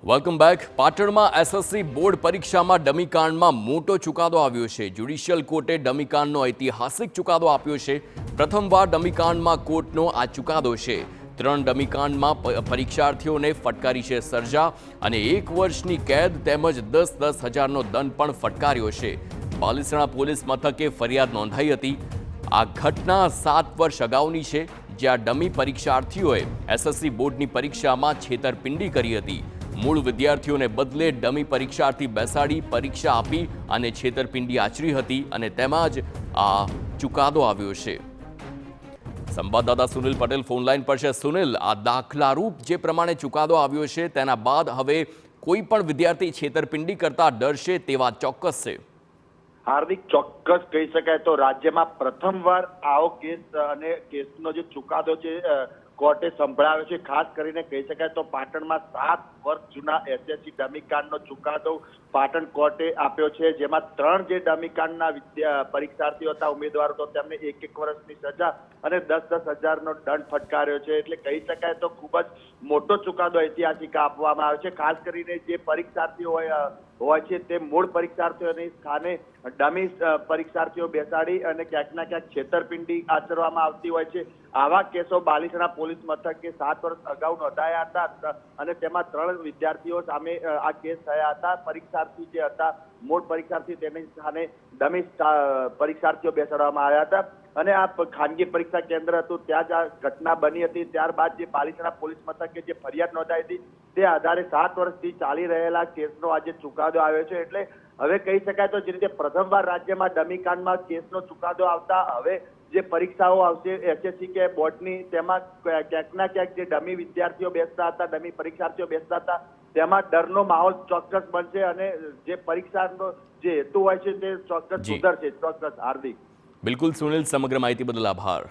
Welcome back. પાટણમાં SSC board પરીક્ષામાં ડમીકાંડમાં મોટો ચુકાદો આવ્યો છે. જ્યુડિશિયલ કોર્ટે ડમીકાંડનો ઐતિહાસિક ચુકાદો આપ્યો છે. પ્રથમવાર ડમીકાંડમાં કોર્ટનો આ ચુકાદો છે. 3 ડમીકાંડમાં પરીક્ષાર્થીઓને ફટકારી છે સજા અને 1 વર્ષની કેદ તેમજ 10-10 હજારનો દંડ પણ ફટકાર્યો છે. બાલીસણા પોલીસ મથકે ફરિયાદ નોંધાઈ હતી. આ ઘટના 7 વર્ષ અગાઉની છે, જ્યાં ડમી પરીક્ષાર્થીઓએ એસએસસી બોર્ડની પરીક્ષામાં છેતરપિંડી કરી હતી. મૂળ વિદ્યાર્થીઓને બદલે ડમી પરીક્ષાર્થી બેસાડી પરીક્ષા આપી અને છેતરપિંડી આચરી હતી અને તેમાં જ આ ચુકાદો આવ્યો છે. સંવાદદાતા સુનિલ પટેલ ફોનલાઈન પર છે. સુનિલ, આ દાખલારૂપ જે પ્રમાણે ચુકાદો આવ્યો છે તેના બાદ હવે કોઈ પણ વિદ્યાર્થી છેતરપિંડી કરતા ડરશે તેવા ચોક્કસ છે. હાર્દિક, ચોક્કસ કહી શકાય તો રાજ્યમાં પ્રથમવાર આવો કેસ અને કેસનો જે ચુકાદો છે કોર્ટે સંભળાવ્યો છે. ખાસ કરીને કહી શકાય તો પાટણમાં 7 વર્ષ જૂના એસએસસી ડમીકાંડનો ચુકાદો પાટણ કોર્ટે આપ્યો છે, જેમાં 3 જે ડમીકાંડના પરીક્ષાર્થીઓ હતા, ઉમેદવારો તો તેમને 1-1 વર્ષની સજા અને 10-10 હજારનો દંડ ફટકાર્યો છે. એટલે કહી શકાય તો ખૂબ જ મોટો ચુકાદો ઐતિહાસિક આપવામાં આવ્યો છે. ખાસ કરીને જે પરીક્ષાર્થીઓ હોય છે તે મૂળ પરીક્ષાર્થીઓની સ્થાને ડમી પરીક્ષાર્થીઓ બેસાડી અને ક્યાંક ના ક્યાંક છેતરપિંડી આચરવામાં આવતી હોય છે. આવા કેસો બાલીસણા પોલીસ મથકે 7 વર્ષ અગાઉ નોંધાયા હતા અને તેમાં 3 વિદ્યાર્થીઓ સામે આ કેસ થયા હતા. પરીક્ષાર્થી જે હતા મૂળ પરીક્ષાર્થી તેની સ્થાને ડમી પરીક્ષાર્થીઓ બેસાડવામાં આવ્યા હતા અને આ ખાનગી પરીક્ષા કેન્દ્ર હતું ત્યાં જ આ ઘટના બની હતી. ત્યારબાદ જે બાલીસણા પોલીસ મથકે જે ફરિયાદ નોંધાઈ હતી તે આધારે 7 વર્ષથી ચાલી રહેલા કેસનો આજે ચુકાદો આવ્યો છે. એટલે હવે કહી શકાય તો જે રીતે પ્રથમવાર રાજ્યમાં ડમીકાંડમાં કેસનો ચુકાદો આવતા હવે જે પરીક્ષાઓ આવશે એસએસસી કે બોર્ડની, તેમાં ક્યાંક ના ક્યાંક જે ડમી વિદ્યાર્થીઓ બેસતા હતા, ડમી પરીક્ષાર્થીઓ બેસતા હતા, તેમાં ડરનો માહોલ ચોક્કસ બનશે અને જે પરીક્ષાનો જે હેતુ હોય છે તે ચોક્કસ સુધરશે. ચોક્કસ. હાર્દિક, બિલકુલ સુનિલ, સમગ્ર માહિતી બદલ આભાર.